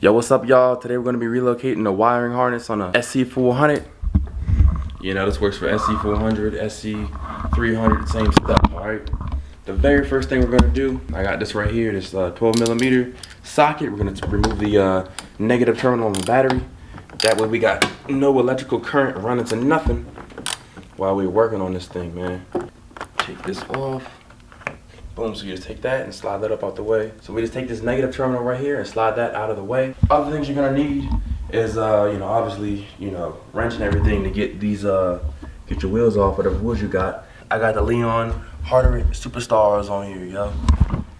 Yo, what's up, y'all? Today we're going to be relocating the wiring harness on a SC400. You know, this works for SC400, SC300, same stuff, alright? The very first thing we're going to do, I got this right here, this 12mm socket. We're going to remove the negative terminal on the battery. That way we got no electrical current running to nothing while we're working on this thing, man. Take this off. Boom, so you just take that and slide that up out the way. So we just take this negative terminal right here and slide that out of the way. Other things you're gonna need is, obviously, wrench and everything to get these, get your wheels off, whatever wheels you got. I got the Leon Harder Superstars on here, yo.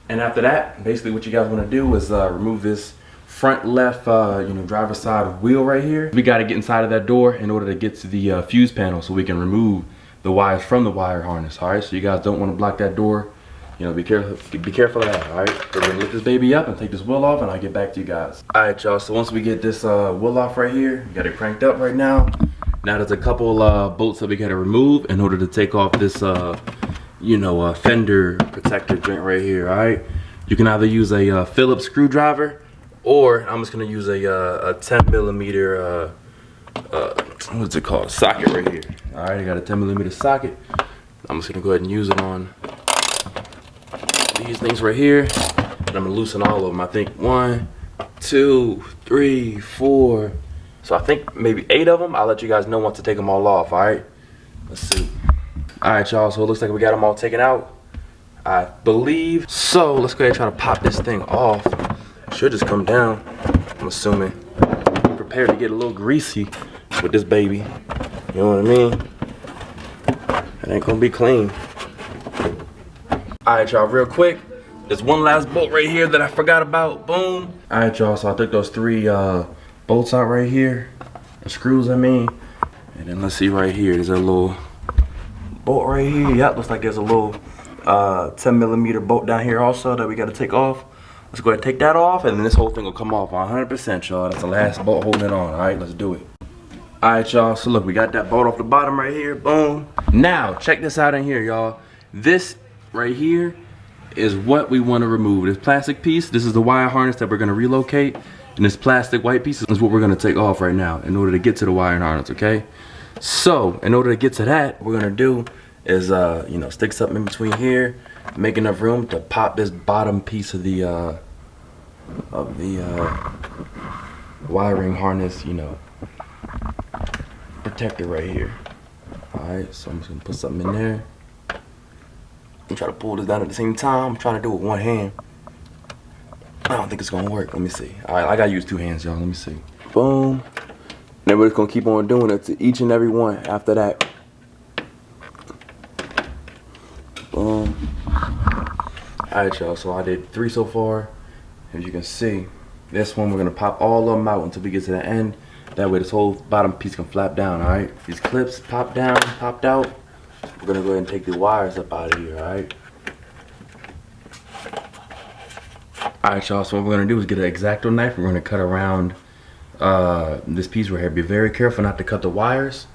And after that, basically what you guys wanna do is remove this front left, driver's side wheel right here. We gotta get inside of that door in order to get to the fuse panel so we can remove the wires from the wire harness, all right? So you guys don't wanna block that door. Be careful of that, all right? We're gonna lift this baby up and take this wheel off and I'll get back to you guys. All right, y'all, so once we get this wheel off right here, we got it cranked up right now. Now there's a couple bolts that we gotta remove in order to take off this, fender protector joint right here, all right? You can either use a Phillips screwdriver or I'm just gonna use a 10mm, what's it called, socket right here. All right, I got a 10mm socket. I'm just gonna go ahead and use it on these things right here, and I'm gonna loosen all of them. I think 1, 2, 3, 4. So I think maybe 8 of them. I'll let you guys know once to take them all off. All right. Let's see. All right, y'all. So it looks like we got them all taken out, I believe. So let's go ahead and try to pop this thing off. Should just come down. I'm assuming. Be prepared to get a little greasy with this baby. You know what I mean? It ain't gonna be clean. Alright, y'all, real quick, there's one last bolt right here that I forgot about. Boom. Alright, y'all, so I took those 3 bolts out right here, the screws, I mean, and then let's see right here, there's a little bolt right here. Yep, looks like there's a little 10mm bolt down here also that we got to take off. Let's go ahead and take that off, and then this whole thing will come off 100%, y'all. That's the last bolt holding it on. Alright, let's do it. Alright, y'all, so look, we got that bolt off the bottom right here. Boom. Now, check this out in here, y'all. This right here is what we want to remove. This plastic piece, this is the wire harness that we're going to relocate, and this plastic white piece is what we're going to take off right now in order to get to the wire harness, okay? So in order to get to that, what we're going to do is stick something in between here, make enough room to pop this bottom piece of the wiring harness, protector right here. Alright, so I'm just going to put something in there. I'm trying to pull this down at the same time. I'm trying to do it with one hand. I don't think it's gonna work. Let me see. All right, I gotta use 2 hands, y'all. Let me see. Boom. Then we're just gonna keep on doing it to each and every one after that. Boom. All right, y'all. So I did 3 so far. As you can see, this one we're gonna pop all of them out until we get to the end. That way, this whole bottom piece can flap down. All right. These clips pop down, popped out. We're gonna go ahead and take the wires up out of here, alright? Alright, y'all, so what we're gonna do is get an X-Acto knife. We're gonna cut around this piece right here. Be very careful not to cut the wires.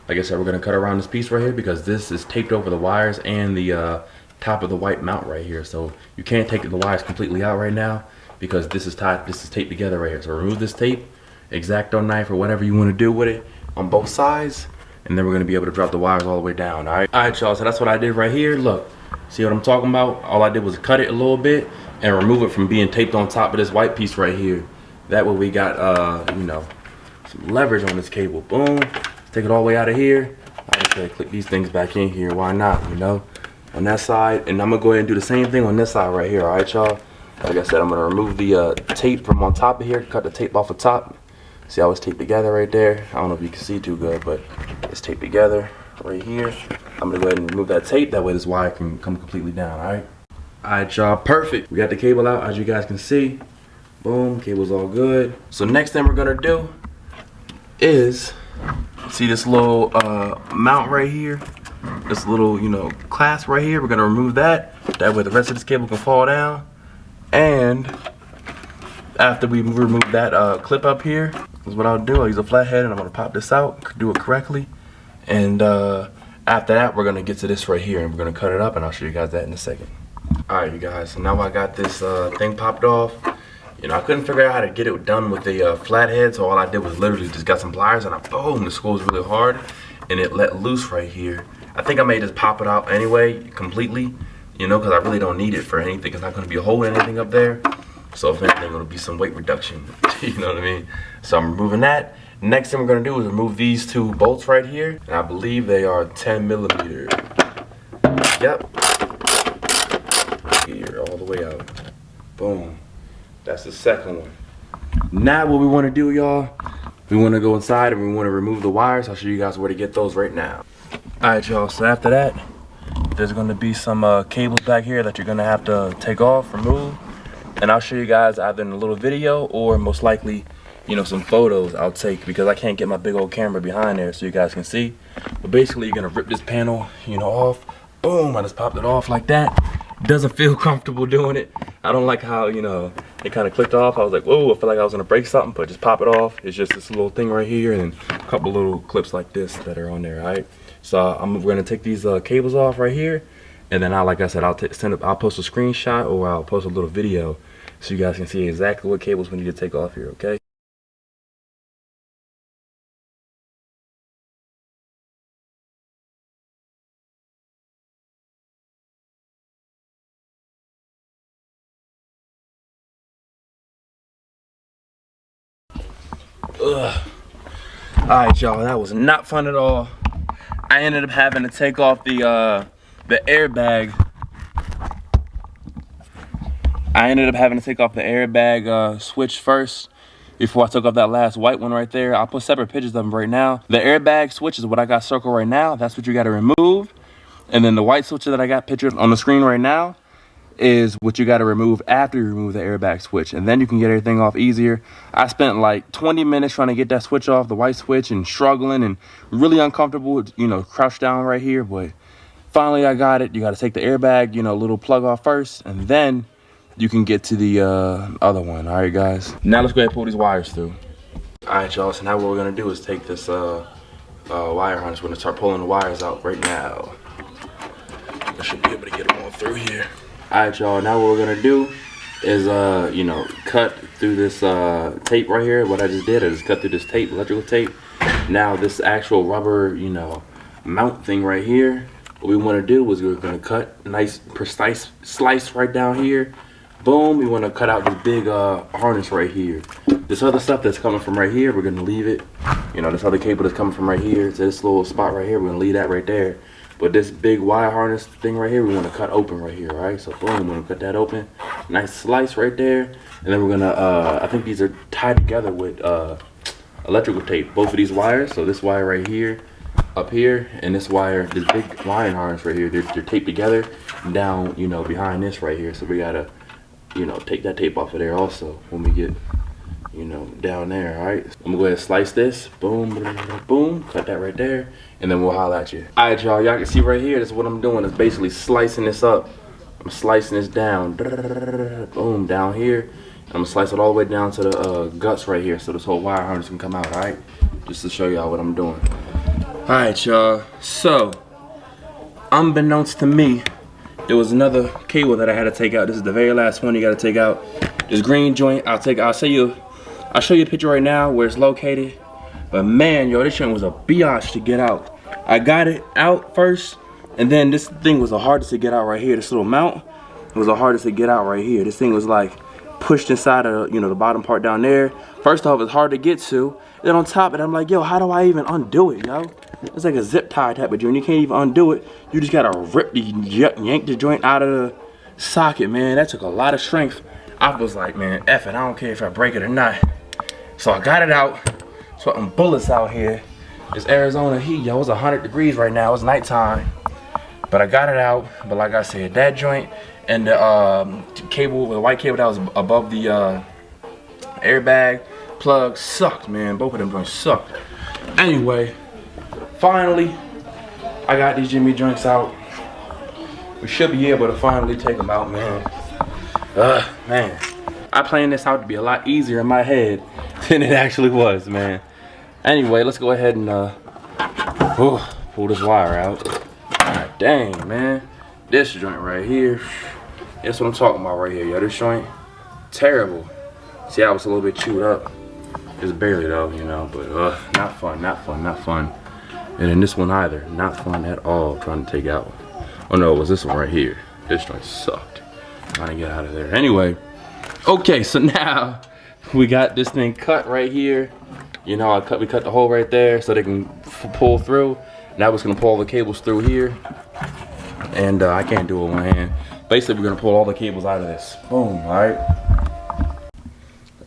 Like I said, we're gonna cut around this piece right here because this is taped over the wires and the top of the white mount right here. So you can't take the wires completely out right now because this is taped together right here. So remove this tape, X-Acto knife or whatever you wanna do with it on both sides. And then we're gonna be able to drop the wires all the way down, all right? All right, y'all, so that's what I did right here. Look, see what I'm talking about? All I did was cut it a little bit and remove it from being taped on top of this white piece right here. That way we got, some leverage on this cable. Boom, take it all the way out of here. I just gotta click these things back in here, why not, on that side. And I'm gonna go ahead and do the same thing on this side right here, all right, y'all? Like I said, I'm gonna remove the tape from on top of here, cut the tape off the top. See how it's taped together right there? I don't know if you can see too good, but it's taped together right here. I'm gonna go ahead and remove that tape. That way this wire can come completely down, all right? All right, y'all, perfect. We got the cable out, as you guys can see. Boom, cable's all good. So next thing we're gonna do is, see this little mount right here? This little, clasp right here. We're gonna remove that. That way the rest of this cable can fall down. And after we remove that clip up here, is what I'll do. I'll use a flathead and I'm gonna pop this out, do it correctly. And after that, we're gonna get to this right here and we're gonna cut it up and I'll show you guys that in a second. All right, you guys, so now I got this thing popped off. You know, I couldn't figure out how to get it done with a flathead, so all I did was literally just got some pliers and boom, the screw was really hard and it let loose right here. I think I may just pop it out anyway, completely, you know, because I really don't need it for anything. It's not going to be holding anything up there. So if anything, it'll be some weight reduction, you know what I mean? So I'm removing that. Next thing we're going to do is remove these two bolts right here. And I believe they are 10 millimeter. Yep. Here, all the way out. Boom. That's the second one. Now what we want to do, y'all, we want to go inside and we want to remove the wires. I'll show you guys where to get those right now. Alright, y'all, so after that, there's going to be some cables back here that you're going to have to take off, remove. And I'll show you guys either in a little video or most likely, you know, some photos I'll take because I can't get my big old camera behind there so you guys can see. But basically, you're going to rip this panel, you know, off. Boom, I just popped it off like that. Doesn't feel comfortable doing it. I don't like how, you know, it kind of clicked off. I was like, whoa, I feel like I was going to break something, but just pop it off. It's just this little thing right here and a couple little clips like this that are on there, all right? So we're going to take these cables off right here. And then, like I said, I'll post a screenshot or I'll post a little video so you guys can see exactly what cables we need to take off here, okay? Ugh. Alright, y'all, that was not fun at all. I ended up having to take off the airbag. I ended up having to take off the airbag switch first before I took off that last white one right there. I'll put separate pictures of them right now. The airbag switch is what I got circled right now. That's what you got to remove. And then the white switch that I got pictured on the screen right now is what you got to remove after you remove the airbag switch. And then you can get everything off easier. I spent like 20 minutes trying to get that switch off, the white switch, and struggling and really uncomfortable, you know, crouched down right here. But finally I got it. You got to take the airbag, you know, little plug off first, and then you can get to the other one. All right, guys. Now let's go ahead and pull these wires through. All right, y'all. So now what we're going to do is take this wire harness. We're going to start pulling the wires out right now. I should be able to get them all through here. All right, y'all. Now what we're going to do is, you know, cut through this tape right here. What I just did is cut through this tape, electrical tape. Now this actual rubber, you know, mount thing right here. What we want to do is we're going to cut a nice precise slice right down here. Boom, we want to cut out this big harness right here. This other stuff that's coming from right here, we're going to leave it. You know, this other cable that's coming from right here to this little spot right here, we're going to leave that right there. But this big wire harness thing right here, we want to cut open right here, right? So boom, we're going to cut that open. Nice slice right there. And then we're going to, I think these are tied together with electrical tape. Both of these wires, so this wire right here, up here, and this wire, this big wiring harness right here, they're taped together down, you know, behind this right here. So we got to, you know, take that tape off of there also when we get, you know, down there. All right, I'm gonna go ahead and slice this. Boom, boom, boom, cut that right there, and then we'll holler at you. All right, y'all can see right here, this is what I'm doing. Is basically slicing this up. I'm slicing this down, boom, down here. I'm gonna slice it all the way down to the guts right here so this whole wire harness can come out. All right, just to show y'all what I'm doing. All right, y'all, so unbeknownst to me, there was another cable that I had to take out. This is the very last one you got to take out. This green joint, I'll show you a picture right now where it's located. But man, yo, this joint was a biatch to get out. I got it out first, and then this thing was the hardest to get out right here. This little mount was the hardest to get out right here. This thing was like pushed inside of, you know, the bottom part down there. First off, it's hard to get to. Then on top of it, I'm like, yo, how do I even undo it, yo? It's like a zip tie type of joint. You can't even undo it. You just gotta yank the joint out of the socket, man. That took a lot of strength. I was like, man, F it. I don't care if I break it or not. So I got it out. Sweating bullets out here. It's Arizona heat, yo. It's 100 degrees right now. It's nighttime. But I got it out. But like I said, that joint and the cable, the white cable that was above the airbag plug sucked, man. Both of them joints sucked. Anyway, finally, I got these Jimmy joints out. We should be able to finally take them out, man. Man, I planned this out to be a lot easier in my head than it actually was, man. Anyway, let's go ahead and pull this wire out. God dang, man. This joint right here. That's what I'm talking about right here, yo. This joint, terrible. See, I was a little bit chewed up. Just barely though, you know, but not fun, not fun, not fun. And in this one either, not fun at all trying to take out. Oh no, it was this one right here. This joint sucked. Trying to get out of there. Anyway, okay, so now we got this thing cut right here. You know, we cut the hole right there so they can pull through. Now we're just gonna pull all the cables through here. And I can't do it with one hand. Basically, we're gonna pull all the cables out of this. Boom, all right.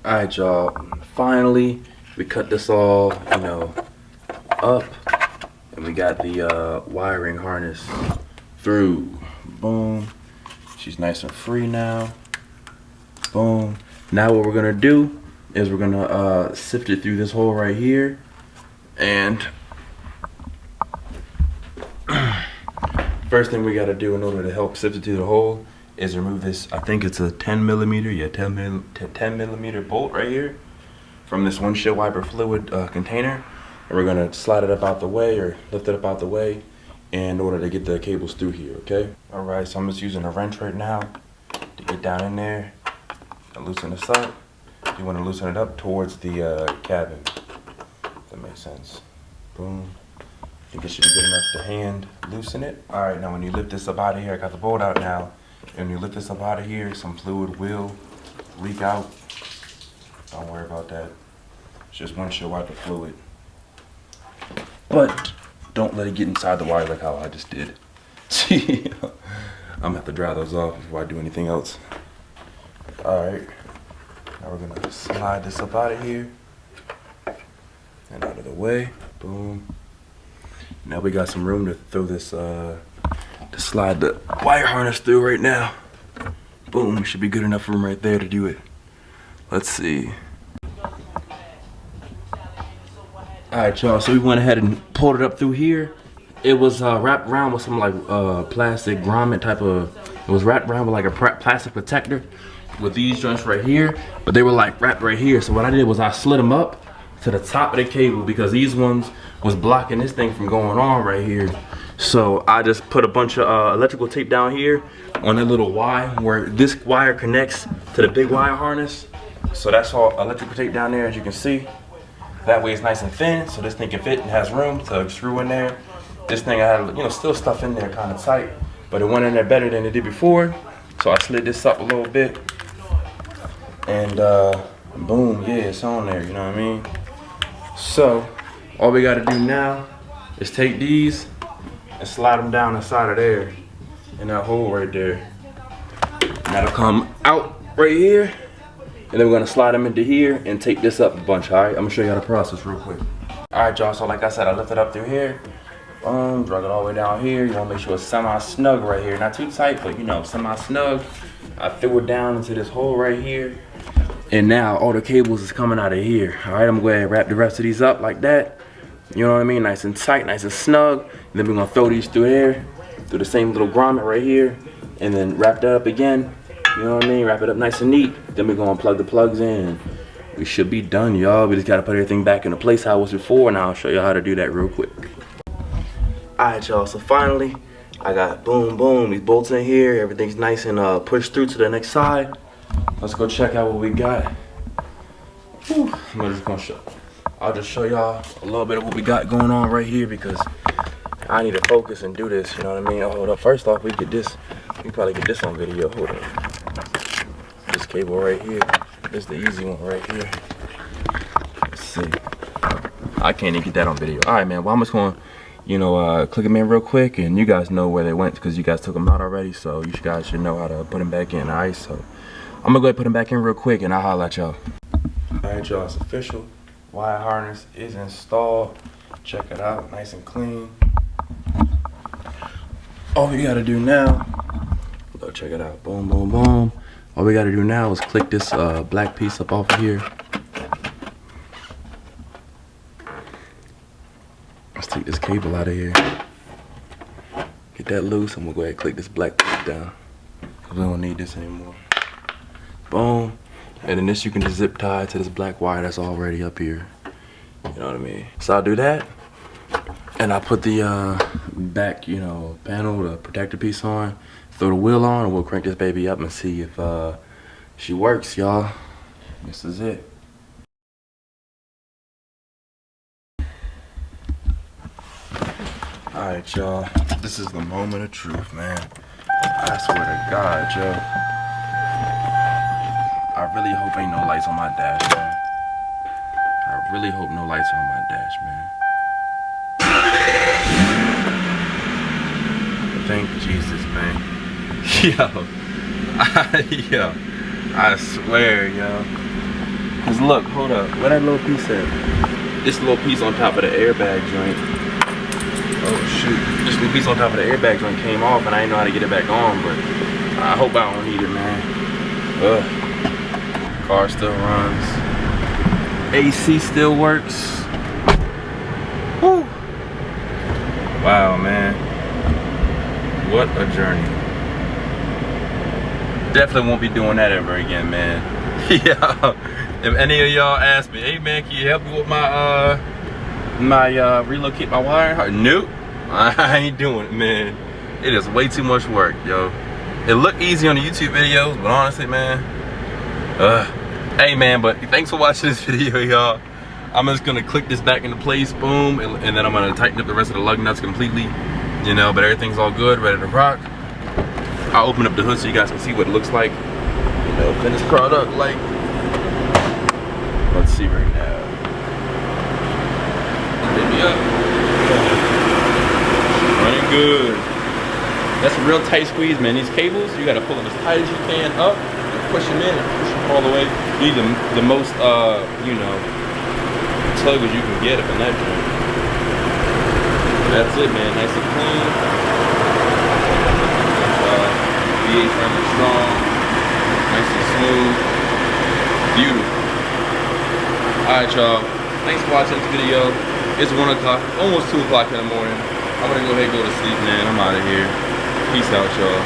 All right, y'all. Finally, we cut this all, you know, up, and we got the wiring harness through. Boom. She's nice and free now. Boom. Now what we're gonna do is we're gonna sift it through this hole right here, and first thing we gotta do in order to help sift it through the hole is remove this, I think it's a 10 millimeter, yeah, 10 millimeter bolt right here from this windshield wiper fluid container. And we're gonna slide it up out the way, or lift it up out the way in order to get the cables through here, okay? All right, so I'm just using a wrench right now to get down in there and loosen this up. You wanna loosen it up towards the cabin, if that makes sense. Boom. I think it should be good enough to hand loosen it. All right, now when you lift this up out of here, I got the bolt out now. And when you lift this up out of here, some fluid will leak out. Don't worry about that. It's just windshield wiper fluid. But don't let it get inside the wire like how I just did. See, I'm gonna have to dry those off before I do anything else. All right, now we're gonna slide this up out of here and out of the way. Boom. Now we got some room to throw this, to slide the wire harness through right now. Boom, should be good enough room right there to do it. Let's see. Alright, y'all, so we went ahead and pulled it up through here. It was wrapped around with some like plastic grommet type of, it was wrapped around with like a plastic protector with these joints right here, but they were like wrapped right here. So what I did was I slid them up to the top of the cable because these ones was blocking this thing from going on right here. So I just put a bunch of electrical tape down here on that little Y where this wire connects to the big wire harness. So that's all electrical tape down there, as you can see. That way it's nice and thin, so this thing can fit and has room to screw in there. This thing I had, you know, still stuff in there kind of tight, but it went in there better than it did before. So I slid this up a little bit, and boom, yeah, it's on there, you know what I mean? So all we gotta do now is take these and slide them down inside of there, in that hole right there. And that'll come out right here. And then we're gonna slide them into here and take this up a bunch, all right? I'm gonna show you how to process real quick. All right, y'all, so like I said, I lifted up through here. Drug it all the way down here. You wanna make sure it's semi-snug right here. Not too tight, but you know, semi-snug. I threw it down into this hole right here. And now all the cables is coming out of here. All right, I'm gonna go ahead and wrap the rest of these up like that. You know what I mean? Nice and tight, nice and snug. And then we're gonna throw these through there, through the same little grommet right here, and then wrap that up again. You know what I mean? Wrap it up nice and neat. Then we're gonna plug the plugs in. We should be done, y'all. We just gotta put everything back into place how it was before, and I'll show you how to do that real quick. Alright, y'all, so finally, I got boom, boom, these bolts in here. Everything's nice and pushed through to the next side. Let's go check out what we got. Whew. I'll just show y'all a little bit of what we got going on right here because I need to focus and do this, you know what I mean? Oh, hold up, first off, we probably get this on video, hold on. This cable right here, this is the easy one right here. Let's see. I can't even get that on video. All right, man, well, I'm just gonna, you know, click them in real quick and you guys know where they went because you guys took them out already, so you guys should know how to put them back in, all right? So I'm gonna go ahead and put them back in real quick and I'll holler at y'all. All right, y'all, it's official. Wire harness is installed. Check it out, nice and clean. All we gotta do now, go check it out, boom, boom, boom. All we gotta do now is click this black piece up off of here. Let's take this cable out of here. Get that loose, and we'll go ahead and click this black piece down. Cause we don't need this anymore. Boom. And then this you can just zip tie to this black wire that's already up here. You know what I mean? So I'll do that. And I put the back, you know, panel, the protector piece on, throw the wheel on, and we'll crank this baby up and see if she works, y'all. This is it. Alright, y'all. This is the moment of truth, man. I swear to God, Joe. I really hope ain't no lights on my dash, man. I really hope no lights are on my dash, man. Thank Jesus, man. Yo, I swear, yo. Cause look, hold up, where that little piece at? This little piece on top of the airbag joint. Oh shoot, this little piece on top of the airbag joint came off and I didn't know how to get it back on, but I hope I don't need it, man. Ugh. Car still runs. AC still works. Woo. Wow, man. What a journey. Definitely won't be doing that ever again, man. Yeah. If any of y'all ask me, hey man, can you help me with my relocate my wire? Nope. I ain't doing it, man. It is way too much work, yo. It looked easy on the YouTube videos, but honestly, man, hey man, but thanks for watching this video, y'all. I'm just gonna click this back into place, boom, and then I'm gonna tighten up the rest of the lug nuts completely, you know, but everything's all good, ready to rock. I'll open up the hood so you guys can see what it looks like, you know, finished product, like, let's see right now. Hit me up. Running good. That's a real tight squeeze, man. These cables, you gotta pull them as tight as you can up, and push them in, and push them all the way. You need the most, you know, tug as you can get up in that joint. That's it, man. Nice and clean. V8 running strong. Nice and smooth. Beautiful. Alright, y'all. Thanks for watching this video. It's 1 o'clock, almost 2 o'clock in the morning. I'm gonna go ahead and go to sleep, man. I'm out of here. Peace out, y'all.